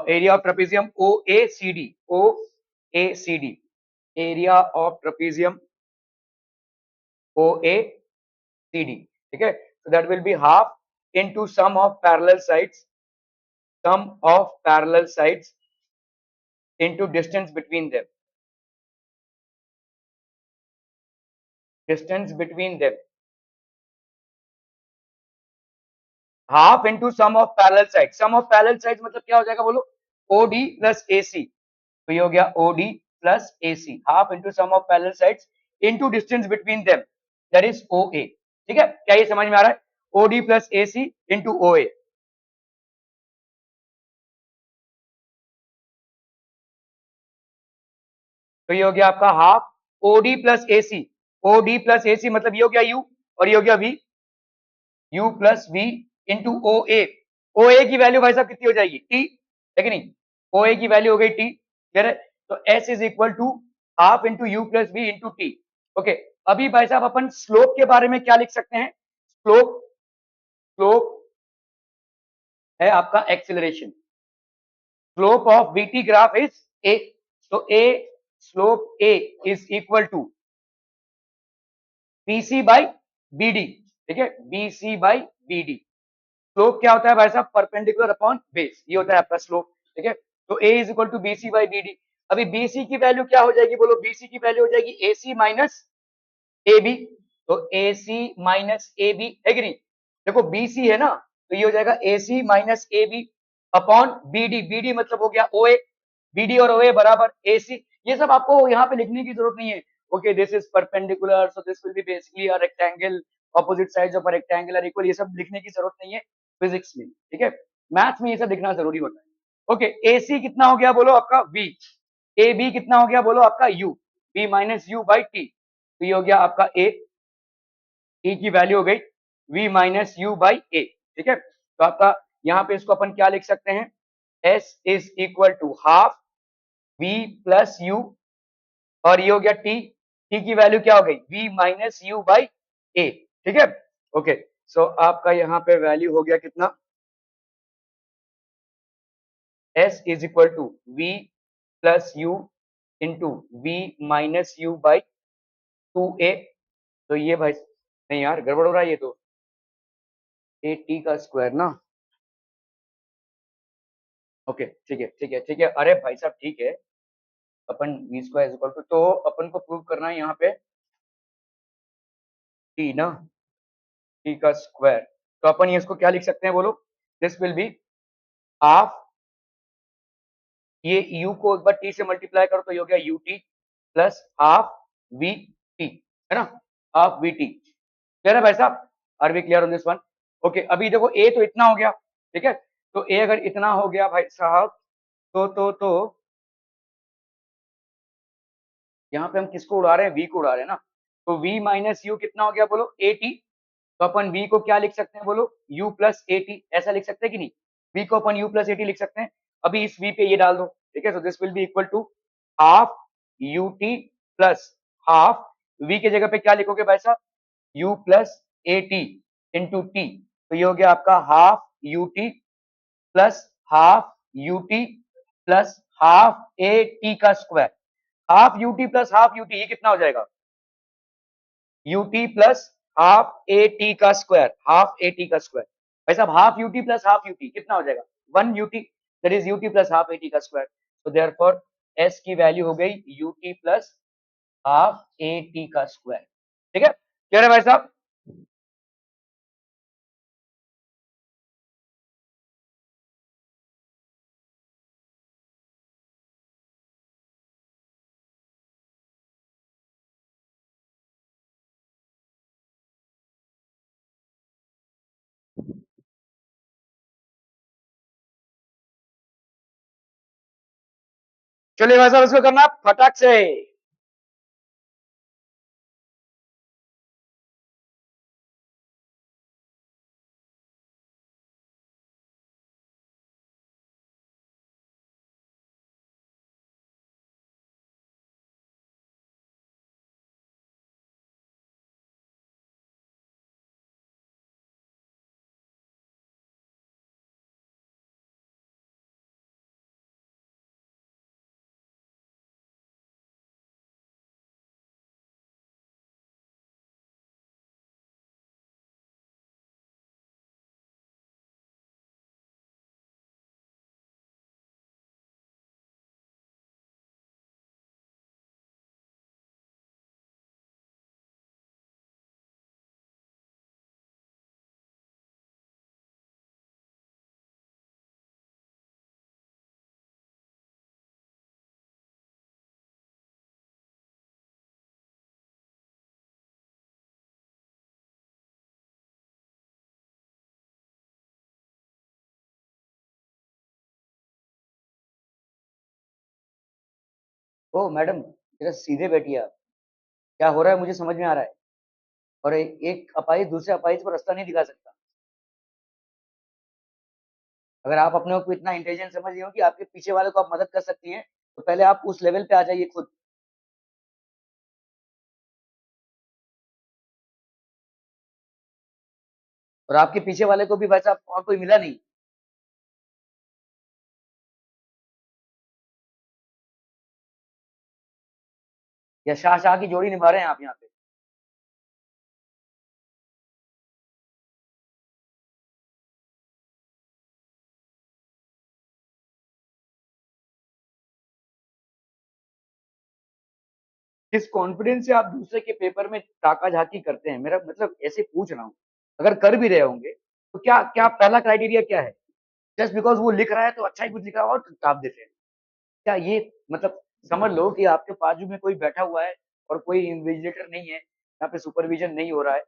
area of trapezium O A C D, O A C D, area of trapezium O A C D. ठीक है, so that will be half into sum of parallel sides into distance between them, distance between them, half into sum of parallel side. Sum of parallel side मतलब क्या हो जाएगा बोलो, OD plus AC. तो ये हो गया OD plus AC, half into sum of parallel sides into distance between them, that is O A. ठीक है, क्या ये समझ में आ रहा है, OD plus AC into O A. तो ये हो गया आपका half OD plus AC, O D plus A C, मतलब ये हो गया यू और ये हो गया v, u plus we into O A. O A की वैल्यू भाई साहब कितनी हो जाएगी, टी, है कि नहीं, ओ ए की वैल्यू हो गई टी, क्लियर है। तो S is equal to half into U plus we into T. Okay, अभी भाई साहब अपन स्लोप के बारे में क्या लिख सकते हैं, स्लोप, स्लोप है आपका acceleration, slope of BT graph is a, तो a, slope a is equal to BC by BD, ठीक है, बीसी बाई बीडी। स्लोप क्या होता है भाई साहब, परपेंडिकुलर अपॉन बेस, ये होता है आपका स्लोप, ठीक है। तो a is equal to BC by BD. अभी बीसी की वैल्यू क्या हो जाएगी, बोलो, बीसी की वैल्यू हो जाएगी एसी माइनस ए बी, तो ए सी माइनस ए बी, है कि नहीं, देखो बी सी है ना, तो ये हो जाएगा A C minus A B upon B D, B D मतलब हो गया ओ ए, बी डी और ओ ए बराबर ए सी। ये सब आपको यहाँ पे लिखने की जरूरत नहीं है। Okay, this is perpendicular, so this will be basically a rectangle, opposite sides of a rectangle are equal, ये सब लिखने की जरूरत नहीं है फिजिक्स में, ठीक है, मैथ्स में ये सब लिखना जरूरी होता है। ओके, ए सी कितना हो गया बोलो आपका वी, ए बी कितना हो गया बोलो आपका U, V minus you by T, तो ये हो गया आपका ए, टी की वैल्यू हो गई v माइनस यू बाई ए, ठीक है। तो आपका यहाँ पे इसको अपन क्या लिख सकते हैं, s is equal to half v plus U, और ये हो गया t, t की वैल्यू क्या हो गई v माइनस यू बाई ए, ठीक है। ओके, सो आपका यहाँ पे वैल्यू हो गया कितना, s is equal to v plus u into v minus you by two a. तो ये भाई, नहीं यार गड़बड़ हो रहा है ये तो, ए टी का स्क्वायर ना, ओके ठीक है ठीक है ठीक है, अरे भाई साहब ठीक है, अपन v square is equal to, तो अपन को प्रूव करना है यहाँ पे टी ना, टी का स्क्वायर, तो अपन ये इसको क्या लिख सकते हैं बोलो, दिस विल बी हाफ, ये u को एक बार t से मल्टीप्लाई करो तो ये हो गया ut plus half V T, है ना, हाफ वी टी, क्लियर है भाई साहब, are we clear on this one. Okay, अभी देखो a तो इतना हो गया, ठीक है, तो a अगर इतना हो गया भाई साहब, तो यहाँ पे हम किसको उड़ा रहे हैं, v को उड़ा रहे हैं ना, तो v माइनस यू कितना हो गया बोलो ए टी, तो अपन v को क्या लिख सकते हैं बोलो, u प्लस ए टी, ऐसा लिख सकते हैं कि नहीं, v को अपन u प्लस ए टी लिख सकते हैं। अभी इस v पे ये डाल दो, ठीक है, so this will be equal to half u t plus half, v के जगह पे क्या लिखोगे भाई साहब, u प्लस ए टी इंटू टी, तो ये हो गया आपका half u t plus half u t plus half a t का square, half u t plus half u t, ये कितना हो जाएगा, ut plus half a t का स्क्वायर, हाफ ए टी का स्क्वायर, भाई साहब half ut plus half ut कितना हो जाएगा, 1 ut, that is ut plus half a t का स्क्वायर, तो देयरफॉर s की वैल्यू हो गई ut plus half a t का स्क्वायर, ठीक है, क्लियर है भाई साहब। चलिए भाई साहब इसको करना फटाक से, ओ मैडम जरा सीधे बैठिए आप, क्या हो रहा है मुझे समझ में आ रहा है। और एक अपाहिज दूसरे अपाहिज को रास्ता नहीं दिखा सकता। अगर आप अपने को इतना इंटेलिजेंट समझ रही हो कि आपके पीछे वाले को आप मदद कर सकती हैं, तो पहले आप उस लेवल पे आ जाइए खुद। और आपके पीछे वाले को भी वैसा और कोई मिला नहीं। या शाह शाह की जोड़ी निभा रहे हैं आप यहाँ पे। किस कॉन्फिडेंस से आप दूसरे के पेपर में ताका झाकी करते हैं, मेरा मतलब ऐसे पूछ रहा हूँ। अगर कर भी रहे होंगे तो क्या क्या पहला क्राइटेरिया क्या है? जस्ट बिकॉज वो लिख रहा है तो अच्छा ही कुछ लिख रहा है और टाप देते हैं। क्या ये मतलब समझ लो कि आपके बाजू में कोई बैठा हुआ है और कोई इन्विजिलेटर नहीं है, यहाँ पे सुपरविजन नहीं हो रहा है,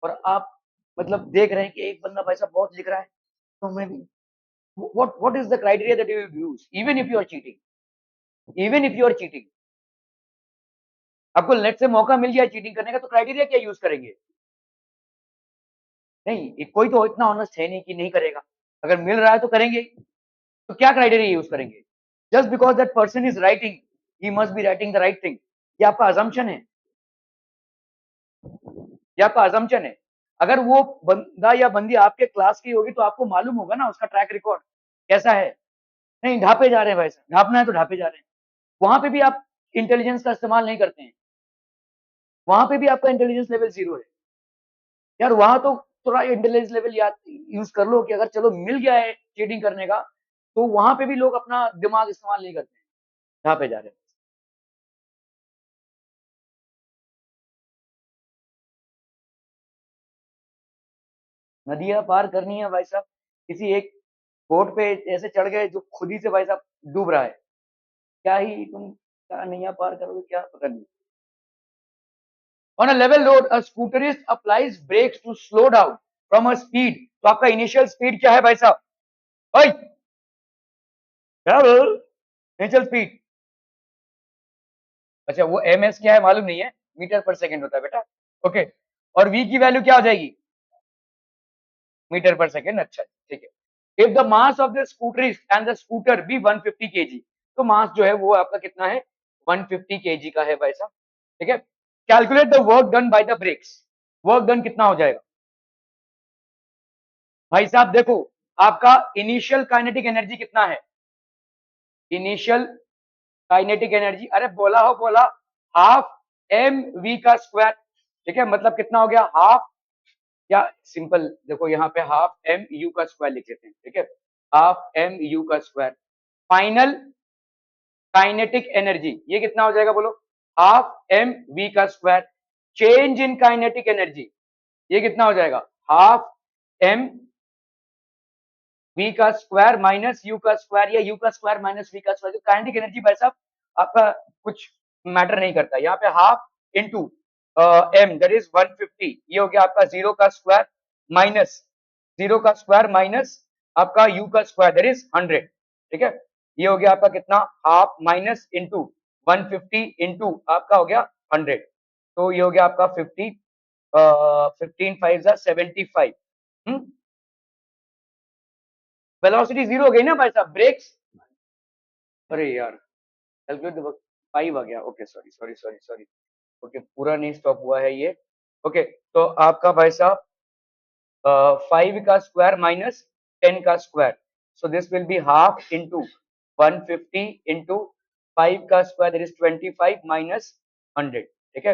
और आप मतलब देख रहे हैं कि एक बंदा भाई साहब बहुत लिख रहा है, तो मैं भी what is the criteria that you would use even if you are cheating, even if you are cheating? आपको नेट से मौका मिल गया चीटिंग करने का, तो क्राइटेरिया क्या यूज करेंगे? नहीं, कोई तो इतना ऑनेस्ट है नहीं कि नहीं करेगा। अगर मिल रहा है तो करेंगे। तो क्या क्राइटेरिया यूज करेंगे? Just because that person is writing he must be writing the right thing, ये आपका अजम्पशन है। ये आपका अजम्पशन है। अगर वो बंदा या बंदी आपके क्लास की होगी तो आपको मालूम होगा ना उसका ट्रैक रिकॉर्ड कैसा है। नहीं, ढापे जा रहे हैं भाई साहब, ढापना है तो ढापे जा रहे हैं। वहां पे भी आप इंटेलिजेंस का इस्तेमाल नहीं करते हैं, वहां पे भी आपका इंटेलिजेंस लेवल जीरो है। यार वहां तो थोड़ा इंटेलिजेंस लेवल याद यूज कर लो कि अगर चलो मिल गया है चीटिंग करने का, तो वहां पे भी लोग अपना दिमाग इस्तेमाल नहीं करते हैं, ढापे जा रहे हैं। नदियां पार करनी है भाई साहब, किसी एक बोट पे ऐसे चढ़ गए जो खुद ही से भाई साहब डूब रहा है, क्या ही तुम क्या नैया पार करोगे, क्या पता नहीं। On a level road a scooterist applies brakes to slow down from a speed, तो आपका इनिशियल स्पीड क्या है भाई साहब? भाई इनिशियल स्पीड, अच्छा वो एम एस क्या है मालूम नहीं है, मीटर पर सेकेंड होता है बेटा। ओके, और वी की वैल्यू क्या हो जाएगी? मीटर पर सेकेंड, अच्छा ठीक है। If the mass of the scooter and the scooter be 150 KG, तो मास जो है वो आपका कितना है? 150 केजी का है भाई साहब, ठीक है। Calculate the work done by the brakes, work done कितना हो जाएगा भाई साहब? देखो आपका इनिशियल काइनेटिक एनर्जी कितना है? इनिशियल काइनेटिक एनर्जी, अरे बोला हो बोला, हाफ एम वी का स्क्वायर, ठीक है। मतलब कितना हो गया? हाफ, या सिंपल देखो यहाँ पे हाफ एम यू का स्क्वायर लिख लेते हैं, ठीक है। हाफ एम यू का स्क्वायर। फाइनल काइनेटिक एनर्जी ये कितना हो जाएगा बोलो? हाफ एम वी का square. Change in kinetic energy ये कितना हो जाएगा? हाफ एम वी का स्क्वायर माइनस यू का स्क्वायर, या यू का स्क्वायर माइनस वी का स्क्वायर। काइनेटिक एनर्जी भाई साहब आपका कुछ मैटर नहीं करता, यहाँ पे half into M that is 150, ये हो गया आपका जीरो का स्क्वायर माइनस जीरो का स्क्वायर माइनस आपका यू का स्क्वायर दैट इज 100, ठीक है। ये हो गया आपका कितना? हाफ माइनस इंटू 150 इंटू आपका हो गया 100, तो ये हो गया आपका 50, 15 फाइव 75। वेलोसिटी जीरो हो गई ना भाई साहब, ब्रेक्स, अरे यार कैलकुलेट द 5 आ गया, okay sorry sorry sorry sorry, okay पूरा नहीं स्टॉप हुआ है ये। ओके, तो आपका भाई साहब 5 का स्क्वायर माइनस 10 का square, so this will be half into 150 into 5 का स्क्वायर दैट इज 25 माइनस 100, ठीक है।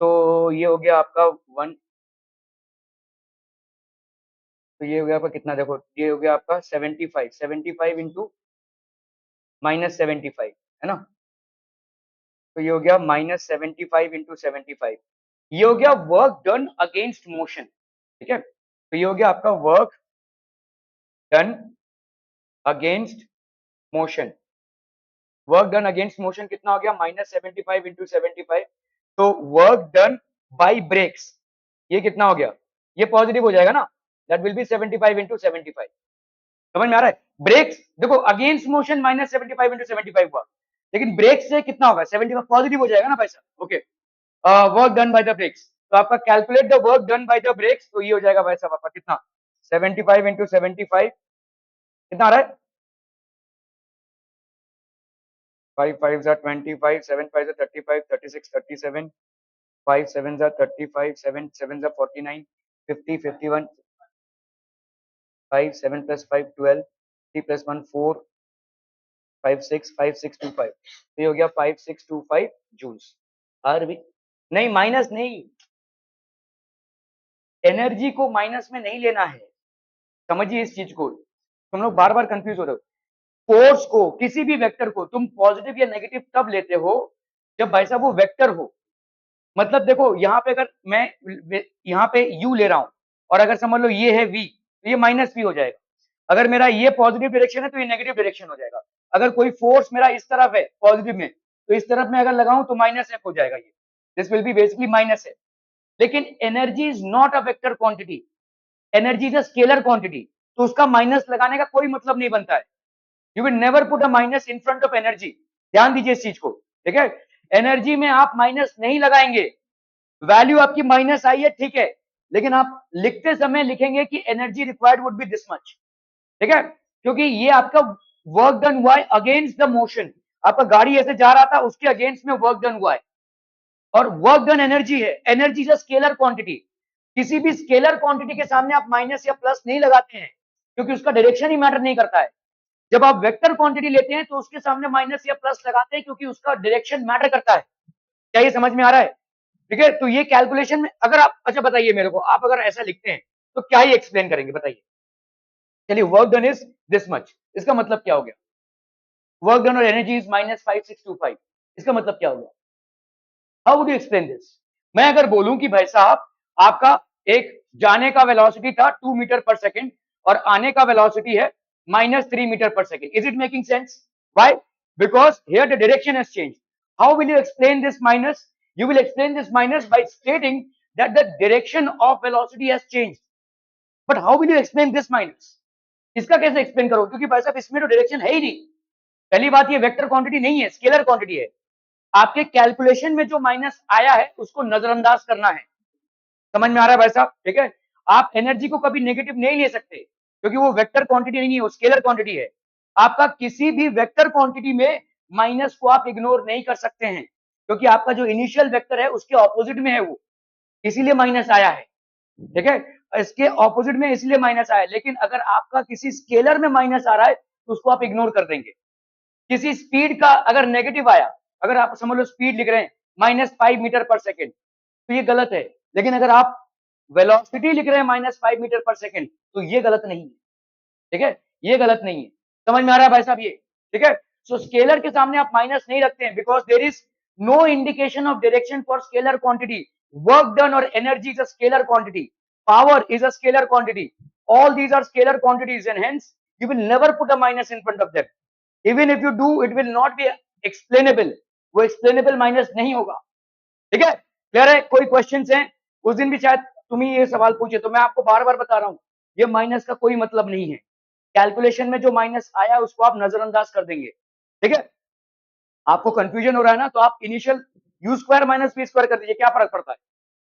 तो ये हो गया आपका वन, तो ये हो गया आपका कितना, देखो ये हो गया आपका 75, 75 इंटू माइनस 75, है ना। तो ये हो गया माइनस 75 इंटू 75, ये हो गया वर्क डन अगेंस्ट मोशन, ठीक है। तो ये हो गया आपका work done against motion. Work done against motion कितना हो गया? Minus 75 into 75। तो वर्क डन बाई ब्रेक्स ये कितना हो गया? ये पॉजिटिव हो जाएगा ना, दैट विल बी 75 इंटू 75। समझ में आ रहा है? ब्रेक्स देखो अगेंस्ट मोशन माइनस 75 इंटू 75 हुआ, लेकिन ब्रेक से कितना होगा? 75 पॉजिटिव हो जाएगा ना भाई साहब, okay. Work done by the brakes, तो आपका calculate the work done by the brakes, तो ये हो जाएगा भाई साहब आपका कितना 75 इंटू 75 कितना आ रहा है 5 5 25 7 5 35 36 37 5 7 35 7 7 49 50 51 5 7 plus 5 12 3 plus 1 4 5 6 5 6 2 5, ये हो गया 5625 जूल्स। और भी नहीं, माइनस नहीं, एनर्जी को माइनस में नहीं लेना है, समझिए इस चीज को, तुम लोग बार बार कंफ्यूज हो रहे हो। फोर्स को, किसी भी वेक्टर को तुम पॉजिटिव या नेगेटिव तब लेते हो जब भाई साहब वो वेक्टर हो। मतलब देखो यहाँ पे अगर मैं यहाँ पे u ले रहा हूं और अगर समझ लो ये है v, तो ये माइनस v हो जाएगा। अगर मेरा ये पॉजिटिव डायरेक्शन है तो ये नेगेटिव डायरेक्शन हो जाएगा। अगर कोई फोर्स मेरा इस तरफ है पॉजिटिव में, तो इस तरफ में अगर लगाऊं तो माइनस f हो जाएगा, ये this will be basically minus f। लेकिन energy is not a vector quantity, energy is a scalar quantity, तो उसका माइनस लगाने का कोई मतलब नहीं बनता है। You will never put a minus in front of energy, ध्यान दीजिए इस चीज को, ठीक है। एनर्जी में आप माइनस नहीं लगाएंगे, वैल्यू आपकी माइनस आई है ठीक है, लेकिन आप लिखते समय लिखेंगे कि energy required would be this much, ठीक है, क्योंकि ये आपका वर्क डन हुआ है अगेंस्ट द मोशन, आपका गाड़ी ऐसे जा रहा था उसके अगेंस्ट में वर्क डन हुआ है, और वर्क डन एनर्जी है, एनर्जी इज स्केलर क्वांटिटी। किसी भी स्केलर क्वांटिटी के सामने आप माइनस या प्लस नहीं लगाते हैं, क्योंकि उसका डायरेक्शन ही मैटर नहीं करता है। जब आप वेक्टर क्वांटिटी लेते हैं तो उसके सामने माइनस या प्लस लगाते हैं, क्योंकि उसका डायरेक्शन मैटर करता है। क्या ये समझ में आ रहा है? ठीक है, तो ये कैलकुलेशन में अगर आप, अच्छा बताइए मेरे को, आप अगर ऐसा लिखते हैं तो क्या ही एक्सप्लेन करेंगे बताइए। चलिए, work done is this much, इसका मतलब क्या हो गया? वर्क डन और एनर्जी इज -5625, इसका मतलब क्या हो गया? How would you explain this? मैं अगर बोलूं कि भाई साहब आपका एक जाने का वेलोसिटी था 2 मीटर पर सेकेंड और आने का वेलोसिटी है -3 मीटर पर second, is it making sense? Why? Because here the direction has changed. How will you explain this minus? You will explain this minus by stating that the direction of velocity has changed. But how will you explain this minus? इसका कैसे explain करो, क्योंकि भाई साहब इसमें तो direction है ही नहीं। पहली बात, ये वेक्टर क्वांटिटी नहीं है, स्केलर क्वांटिटी है। आपके कैलकुलेशन में जो माइनस आया है उसको नजरअंदाज करना है। समझ में आ रहा है भाई साहब? ठीक है, आप एनर्जी को कभी नेगेटिव नहीं ले सकते, क्योंकि वो वेक्टर क्वांटिटी नहीं है, वो स्केलर क्वांटिटी है। आपका किसी भी वेक्टर क्वांटिटी में माइनस को आप इग्नोर नहीं कर सकते हैं, क्योंकि आपका जो इनिशियल वेक्टर है उसके ऑपोजिट में है वो, इसीलिए माइनस आया है। ठीक है, इसके ऑपोजिट में इसलिए माइनस आया है। लेकिन अगर आपका किसी स्केलर में माइनस आ रहा है तो उसको आप इग्नोर कर देंगे। किसी स्पीड का अगर नेगेटिव आया, अगर आप समझ लो स्पीड लिख रहे हैं -5 मीटर पर सेकेंड, तो ये गलत है। लेकिन अगर आप वेलोसिटी लिख रहे हैं -5 मीटर पर सेकेंड, तो ये गलत नहीं है। ठीक है, ये गलत नहीं है। समझ में आ रहा है भाई साहब ये? ठीक है, सो स्केलर के सामने आप माइनस नहीं रखते हैं, because there is no indication of direction for scalar quantity. Work done और energy is a scalar quantity, power is a scalar quantity, all these are scalar quantities and hence you will never put a minus in front of them. Even if you do, it will not be explainable, वो explainable minus नहीं होगा। ठीक है, clear है? कोई questions हैं? उस दिन भी शायद तुम ही ये सवाल पूछे, तो मैं आपको बार बार बता रहा हूं, ये माइनस का कोई मतलब नहीं है। कैलकुलेशन में जो माइनस आया उसको आप नजरअंदाज कर देंगे। ठीक है, आपको कंफ्यूजन हो रहा है ना, तो आप initial U square minus V square कर दीजिए, क्या फर्क पड़ता है?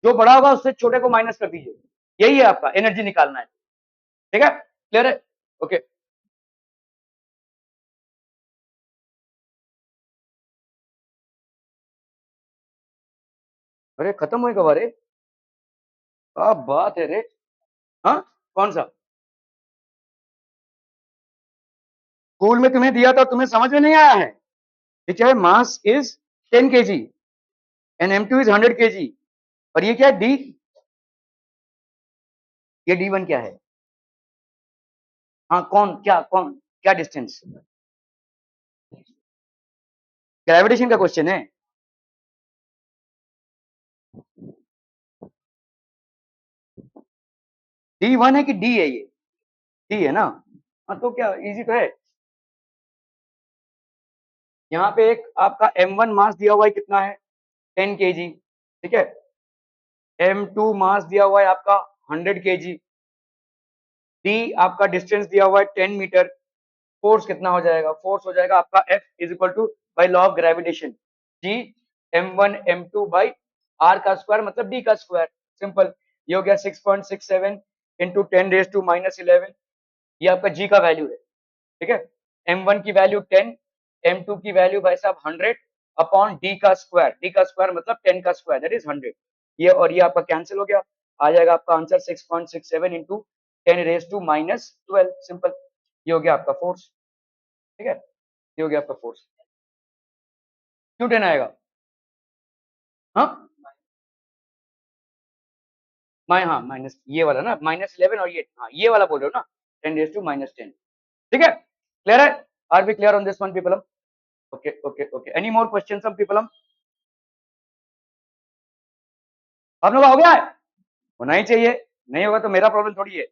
जो बड़ा होगा उससे छोटे को माइनस कर दीजिए, यही है आपका एनर्जी निकालना है। ठीक है, क्लियर है? ओके, अरे खत्म हुए कब? अरे क्या बात है रे। हाँ, कौन सा स्कूल में तुम्हें दिया था, तुम्हें समझ में नहीं आया है? ये क्या है? Mass is 10 kg and M2 is 100 kg, और ये क्या है? डी, ये D1 क्या है? हाँ, कौन क्या डिस्टेंस? ग्रेविटेशन का क्वेश्चन है। D1 है कि डी है? ये डी है ना? हाँ, तो क्या इजी तो है। यहाँ पे एक आपका M1 मास दिया हुआ है, कितना है? 10 kg। ठीक है, M2 मास दिया हुआ है आपका 100 kg, डी आपका डिस्टेंस दिया हुआ है 10 मीटर। फोर्स कितना हो जाएगा? फोर्स हो जाएगा आपका F is equal to by law of gravitation G M1 M2 by R का स्क्वायर मतलब डी का स्क्वायर, सिंपल। ये हो गया 6.67 इंटू 10⁻⁻11, ये आपका जी का वैल्यू है, ठीक है। m1 की वैल्यू 10, m2 की वैल्यू भाई साहब 100 अपॉन डी का स्क्वायर, डी का स्क्वायर मतलब 10 का स्क्वायर दैट इज 100। ये और ये आपका कैंसिल हो गया, आ जाएगा आपका आंसर 6.67 इंटू 10⁻⁻12, सिंपल। ये हो गया आपका फोर्स, ठीक है, ये हो गया आपका फोर्स। क्यों 10 आएगा? हाँ हाँ माइनस ये वाला ना, -11 और ये, हाँ ये वाला बोल रहे हो ना, 10⁻⁻10, ठीक है। क्लियर है? Are we clear on this one people? Okay okay okay, any more question from people? आप लोग का हो गया है? होना ही चाहिए, नहीं होगा तो मेरा प्रॉब्लम थोड़ी है।